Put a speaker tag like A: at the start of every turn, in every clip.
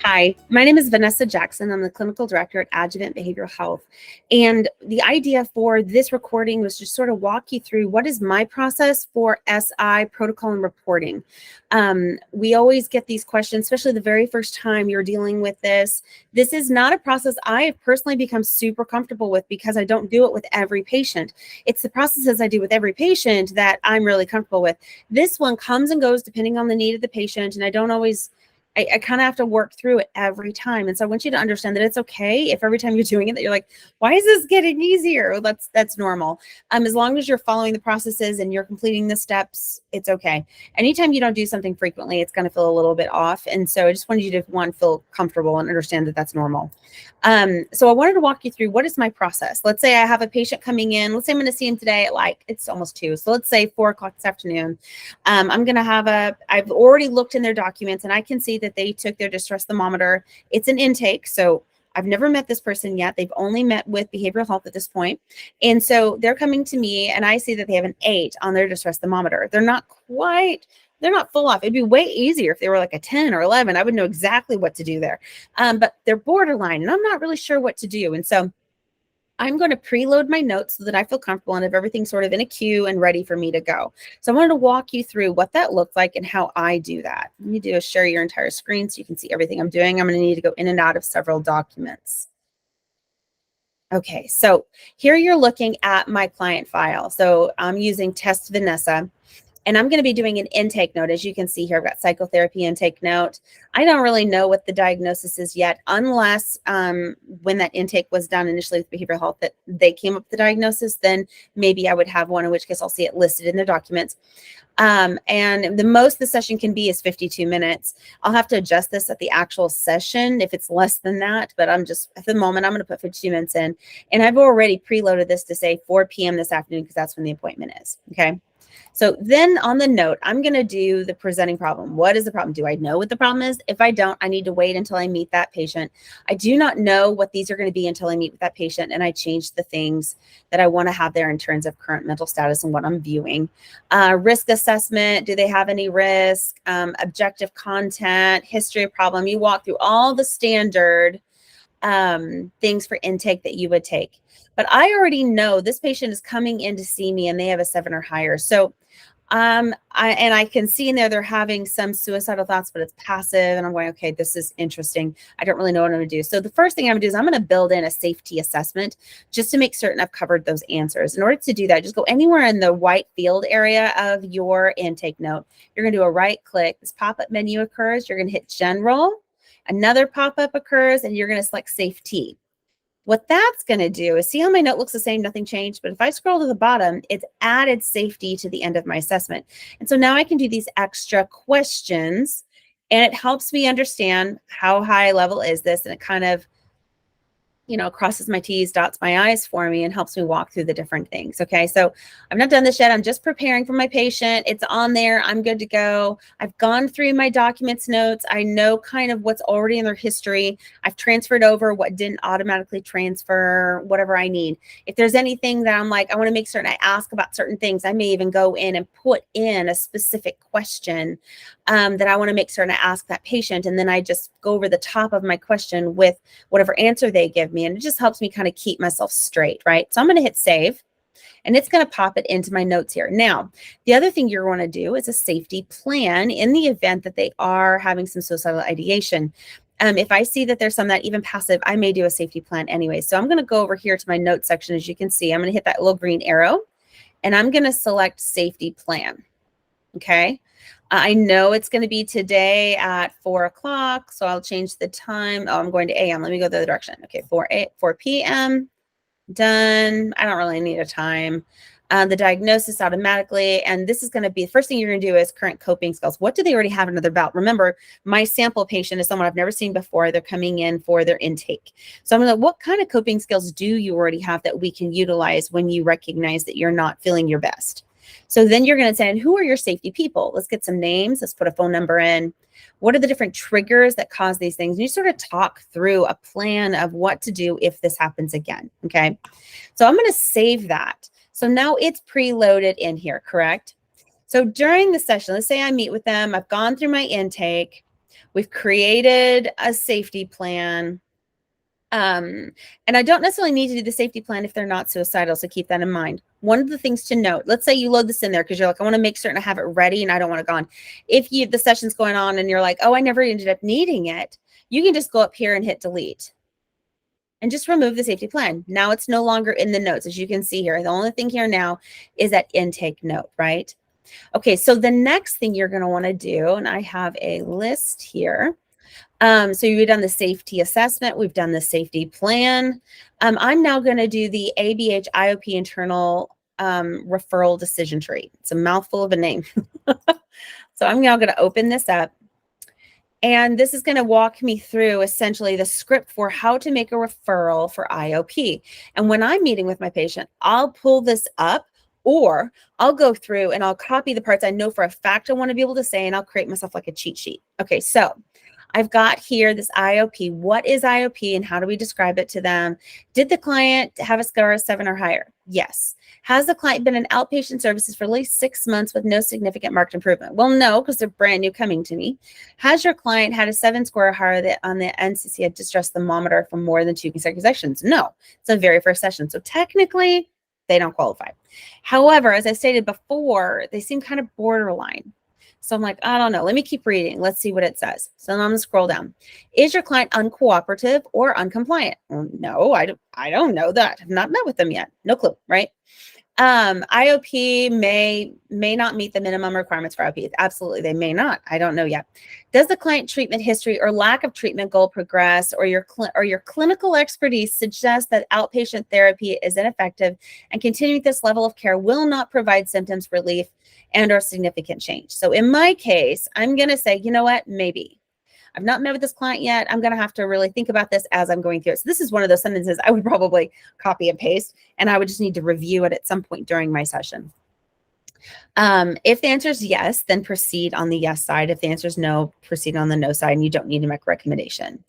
A: Hi, my name is Vanessa Jackson. I'm the clinical director at Adjuvant Behavioral Health. And the idea for this recording was just sort of walk you through what is my process for SI protocol and reporting. We always get these questions, especially the very first time you're dealing with this. This is not a process I have personally become super comfortable with because I don't do it with every patient. It's the processes I do with every patient that I'm really comfortable with. This one comes and goes depending on the need of the patient, and I don't always I kind of have to work through it every time. And so I want you to understand that it's okay if every time you're doing it that you're like, why is this getting easier? Well, that's normal. As long as you're following the processes and you're completing the steps, it's okay. Anytime you don't do something frequently, it's going to feel a little bit off. And so I just wanted you to feel comfortable and understand that that's normal. So I wanted to walk you through what is my process. Let's say I have a patient coming in. Let's say I'm going to see him today at it's almost 2. So let's say 4 o'clock this afternoon. I'm going to I've already looked in their documents and I can see that they took their distress thermometer. It's an intake. So I've never met this person yet. They've only met with behavioral health at this point. And so they're coming to me and I see that they have an 8 on their distress thermometer. They're not full off. It'd be way easier if they were like a 10 or 11. I would know exactly what to do there. But they're borderline and I'm not really sure what to do. And so I'm going to preload my notes so that I feel comfortable and have everything sort of in a queue and ready for me to go. So I wanted to walk you through what that looks like and how I do that. What you do is share your entire screen so you can see everything I'm doing. I'm going to need to go in and out of several documents. Okay, so here you're looking at my client file. So I'm using Test Vanessa. And I'm going to be doing an intake note. As you can see here, I've got psychotherapy intake note. I don't really know what the diagnosis is yet, unless when that intake was done initially with behavioral health that they came up with the diagnosis, then maybe I would have one, in which case I'll see it listed in their documents. And the most the session can be is 52 minutes. I'll have to adjust this at the actual session if it's less than that, but at the moment, I'm going to put 52 minutes in. And I've already preloaded this to say 4 p.m. this afternoon because that's when the appointment is, okay? So then on the note, I'm going to do the presenting problem. What is the problem? Do I know what the problem is? If I don't, I need to wait until I meet that patient. I do not know what these are going to be until I meet with that patient and I change the things that I want to have there in terms of current mental status and what I'm viewing. Risk assessment, do they have any risk? Objective content, history of problem. You walk through all the standard things for intake that you would take. But I already know this patient is coming in to see me and they have a 7 or higher. So I can see in there they're having some suicidal thoughts, but it's passive. And I'm going, okay, this is interesting. I don't really know what I'm going to do. So the first thing I'm going to do is I'm going to build in a safety assessment just to make certain I've covered those answers. In order to do that, just go anywhere in the white field area of your intake note. You're going to do a right click. This pop-up menu occurs. You're going to hit General. Another pop-up occurs, and you're going to select Safety. What that's going to do is see how my note looks the same, nothing changed. But if I scroll to the bottom, it's added safety to the end of my assessment. And so now I can do these extra questions and it helps me understand how high level is this. And it kind of, crosses my T's, dots my I's for me and helps me walk through the different things. Okay. So I've not done this yet. I'm just preparing for my patient. It's on there. I'm good to go. I've gone through my documents notes. I know kind of what's already in their history. I've transferred over what didn't automatically transfer, whatever I need. If there's anything that I'm like, I want to make certain I ask about certain things, I may even go in and put in a specific question that I want to make certain I ask that patient. And then I just go over the top of my question with whatever answer they give me. And it just helps me kind of keep myself straight, right? So I'm going to hit save and it's going to pop it into my notes here. Now, the other thing you're going to do is a safety plan in the event that they are having some suicidal ideation. If I see that there's some that even passive, I may do a safety plan anyway. So I'm going to go over here to my notes section. As you can see, I'm going to hit that little green arrow and I'm going to select safety plan. Okay. I know it's going to be today at 4 o'clock, so I'll change the time. Oh, I'm going to AM. Let me go the other direction. Okay, 4 p.m. Done. I don't really need a time. The diagnosis automatically, and this is going to be the first thing you're going to do is current coping skills. What do they already have under their belt? Remember, my sample patient is someone I've never seen before. They're coming in for their intake. So I'm going to, what kind of coping skills do you already have that we can utilize when you recognize that you're not feeling your best? So then you're going to say, and who are your safety people? Let's get some names. Let's put a phone number in. What are the different triggers that cause these things? And you sort of talk through a plan of what to do if this happens again. Okay. So I'm going to save that. So now it's preloaded in here, correct? So during the session, let's say I meet with them. I've gone through my intake. We've created a safety plan. And I don't necessarily need to do the safety plan if they're not suicidal, so keep that in mind. One of the things to note, let's say you load this in there because you're like, I want to make certain I have it ready and I don't want it gone. If the session's going on and you're like, oh, I never ended up needing it, you can just go up here and hit delete and just remove the safety plan. Now it's no longer in the notes, as you can see here. The only thing here now is that intake note, right? Okay, so the next thing you're going to want to do, and I have a list here. So we've done the safety assessment. We've done the safety plan. I'm now going to do the ABH IOP internal referral decision tree. It's a mouthful of a name. So I'm now going to open this up. And this is going to walk me through essentially the script for how to make a referral for IOP. And when I'm meeting with my patient, I'll pull this up, or I'll go through and I'll copy the parts I know for a fact I want to be able to say, and I'll create myself like a cheat sheet. Okay, so I've got here this IOP. What is IOP and how do we describe it to them? Did the client have a score of 7 or higher? Yes. Has the client been in outpatient services for at least 6 months with no significant marked improvement? Well, no, because they're brand new coming to me. Has your client had a 7 score or higher on the NCC distress thermometer for more than 2 consecutive sessions? No, it's the very first session. So technically, they don't qualify. However, as I stated before, they seem kind of borderline. So I'm like, I don't know. Let me keep reading. Let's see what it says. So I'm going to scroll down. Is your client uncooperative or uncompliant? Well, no, I don't know that. I've not met with them yet. No clue, right? IOP may not meet the minimum requirements for IOP. Absolutely, they may not. I don't know yet. Does the client treatment history or lack of treatment goal progress, or your clinical expertise suggest that outpatient therapy is ineffective and continuing this level of care will not provide symptoms relief and or significant change? So in my case, I'm going to say, you know what, maybe. I've not met with this client yet. I'm going to have to really think about this as I'm going through it. So this is one of those sentences I would probably copy and paste, and I would just need to review it at some point during my session. If the answer is yes, then proceed on the yes side. If the answer is no, proceed on the no side, and you don't need to make a recommendation.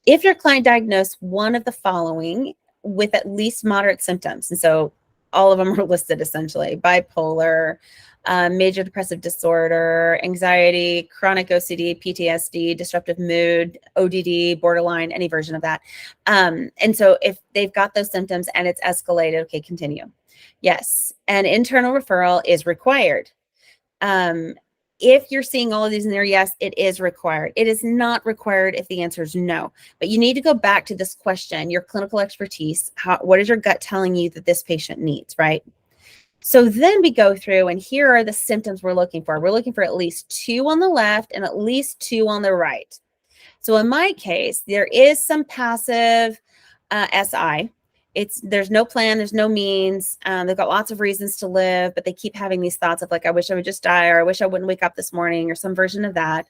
A: If your client diagnosed one of the following with at least moderate symptoms, and so all of them are listed essentially: bipolar, major depressive disorder, anxiety, chronic OCD, PTSD, disruptive mood, ODD, borderline, any version of that. And so if they've got those symptoms and it's escalated, okay, continue. Yes, an internal referral is required. If you're seeing all of these in there, yes, it is required. It is not required if the answer is no. But you need to go back to this question, your clinical expertise. What is your gut telling you that this patient needs, right? So then we go through, and here are the symptoms we're looking for. We're looking for at least 2 on the left and at least 2 on the right. So in my case, there is some passive SI. There's no plan, there's no means. They've got lots of reasons to live, but they keep having these thoughts of like, I wish I would just die, or I wish I wouldn't wake up this morning, or some version of that.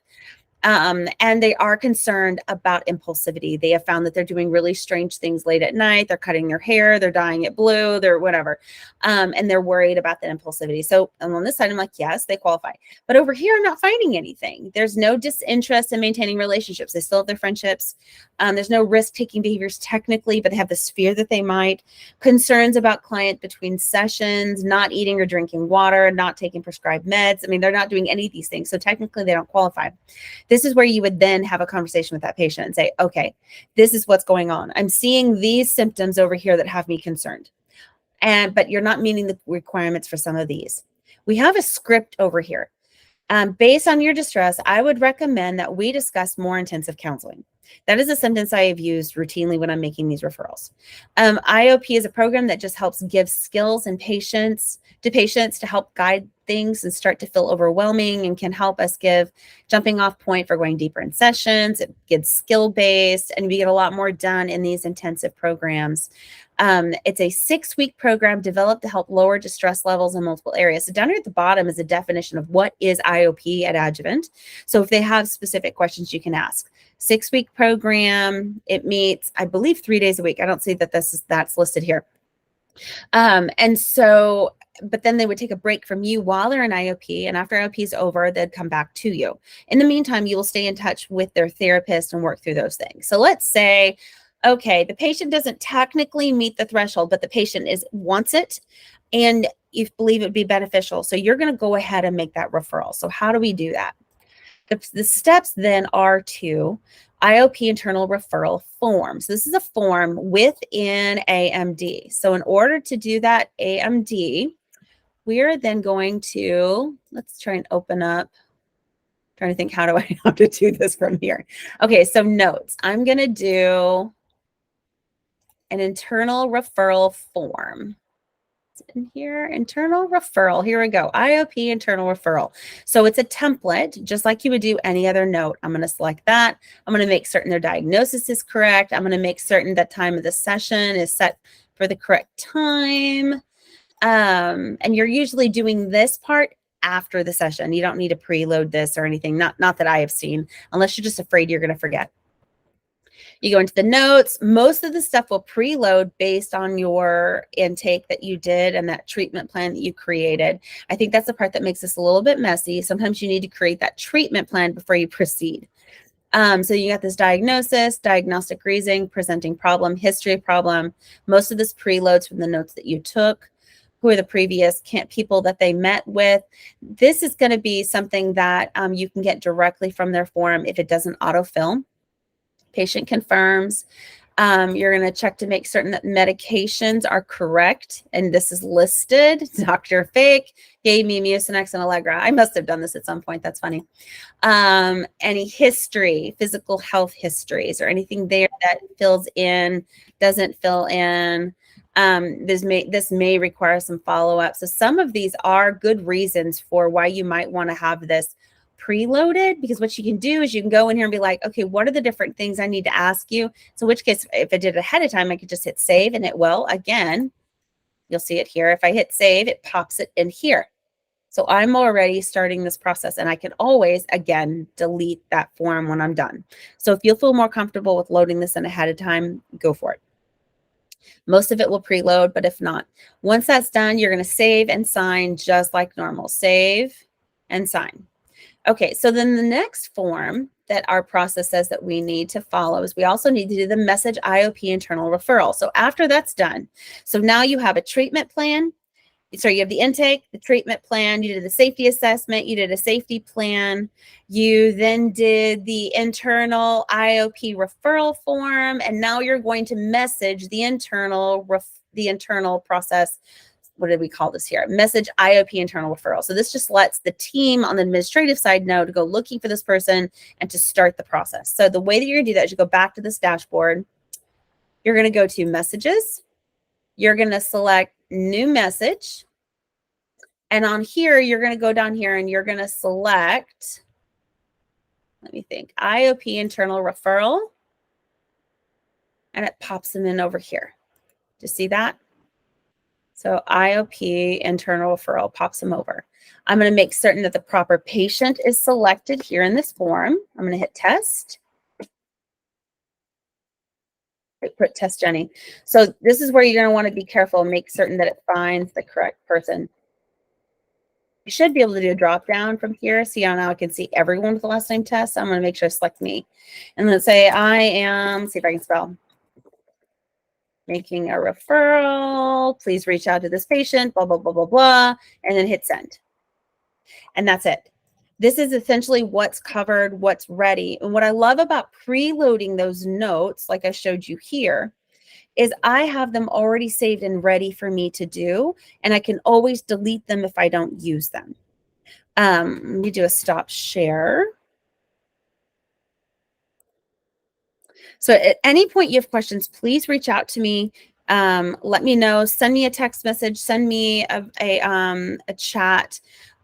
A: And they are concerned about impulsivity. They have found that they're doing really strange things late at night. They're cutting their hair, they're dyeing it blue, they're whatever. And they're worried about that impulsivity. So on this side, I'm like, yes, they qualify. But over here, I'm not finding anything. There's no disinterest in maintaining relationships. They still have their friendships. There's no risk-taking behaviors technically, but they have this fear that they might. Concerns about client between sessions, not eating or drinking water, not taking prescribed meds. I mean, they're not doing any of these things. So technically, they don't qualify. This is where you would then have a conversation with that patient and say, okay, this is what's going on. I'm seeing these symptoms over here that have me concerned. But you're not meeting the requirements for some of these. We have a script over here. Based on your distress, I would recommend that we discuss more intensive counseling. That is a sentence I have used routinely when I'm making these referrals. IOP is a program that just helps give skills and patience to help guide things and start to feel overwhelming, and can help us give jumping off point for going deeper in sessions. It gets skill-based, and we get a lot more done in these intensive programs. It's a 6-week program developed to help lower distress levels in multiple areas. So down here at the bottom is a definition of what is IOP at Adjuvant. So if they have specific questions, you can ask. 6-week program. It meets, I believe, 3 days a week. I don't see that that's listed here. But then they would take a break from you while they're in IOP, and after IOP is over, they'd come back to you. In the meantime, you will stay in touch with their therapist and work through those things. So let's say, okay, the patient doesn't technically meet the threshold, but the patient wants it, and you believe it would be beneficial. So you're going to go ahead and make that referral. So how do we do that? The steps then are to IOP internal referral form. So this is a form within AMD. So in order to do that AMD, we're then going to, let's try and open up, trying to think, how do I have to do this from here? Okay, so notes. I'm going to do an internal referral form. In here, internal referral. Here we go. IOP internal referral. So it's a template, just like you would do any other note. I'm going to select that. I'm going to make certain their diagnosis is correct. I'm going to make certain that time of the session is set for the correct time. And you're usually doing this part after the session. You don't need to preload this or anything. Not that I have seen, unless you're just afraid you're going to forget. You go into the notes. Most of the stuff will preload based on your intake that you did and that treatment plan that you created. I think that's the part that makes this a little bit messy. Sometimes you need to create that treatment plan before you proceed. So you got this diagnosis, diagnostic reasoning, presenting problem, history of problem. Most of this preloads from the notes that you took. Who are the previous people that they met with. This is going to be something that you can get directly from their form if it doesn't autofill. Patient confirms. You're going to check to make certain that medications are correct. And this is listed. Dr. Fake gave me Mucinex and Allegra. I must have done this at some point. That's funny. Any history, physical health histories, or anything there that fills in, doesn't fill in. This may require some follow-up. So some of these are good reasons for why you might want to have this preloaded, because what you can do is you can go in here and be like, okay, what are the different things I need to ask you? So in which case, if I did it ahead of time, I could just hit save and it will. Again, you'll see it here. If I hit save, it pops it in here. So I'm already starting this process, and I can always, again, delete that form when I'm done. So if you'll feel more comfortable with loading this in ahead of time, go for it. Most of it will preload, but if not, once that's done, you're going to save and sign just like normal. Save and sign. Okay, so then the next form that our process says that we need to follow is we also need to do the message IOP internal referral. So after that's done, so now you have a treatment plan. So you have the intake, the treatment plan, you did the safety assessment, you did a safety plan, you then did the internal IOP referral form, and now you're going to message the internal process. What did we call this here? Message IOP internal referral. So this just lets the team on the administrative side know to go looking for this person and to start the process. So the way that you're going to do that is you go back to this dashboard. You're going to go to messages. You're going to select new message. And on here, you're going to go down here and you're going to select, let me think, IOP internal referral. And it pops them in over here. Do you see that? So IOP internal referral pops them over. I'm going to make certain that the proper patient is selected here in this form. I'm going to hit test. Put test Jenny. So this is where you're going to want to be careful and make certain that it finds the correct person. You should be able to do a drop down from here. See how now I can see everyone with the last name test. So I'm going to make sure I select me. And let's say I am, see if I can spell. Making a referral, please reach out to this patient, blah, blah, blah, blah, blah, and then hit send. And that's it. This is essentially what's covered, what's ready. And what I love about preloading those notes, like I showed you here, is I have them already saved and ready for me to do, and I can always delete them if I don't use them. Let me do a stop share. So at any point you have questions, please reach out to me. Let me know. Send me a text message. Send me a chat.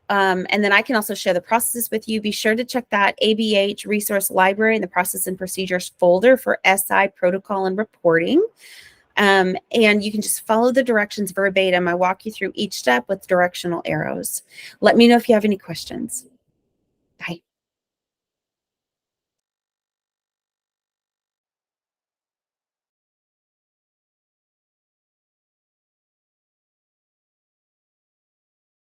A: And then I can also share the processes with you. Be sure to check that ABH resource library in the process and procedures folder for SI protocol and reporting. And you can just follow the directions verbatim. I walk you through each step with directional arrows. Let me know if you have any questions. Bye.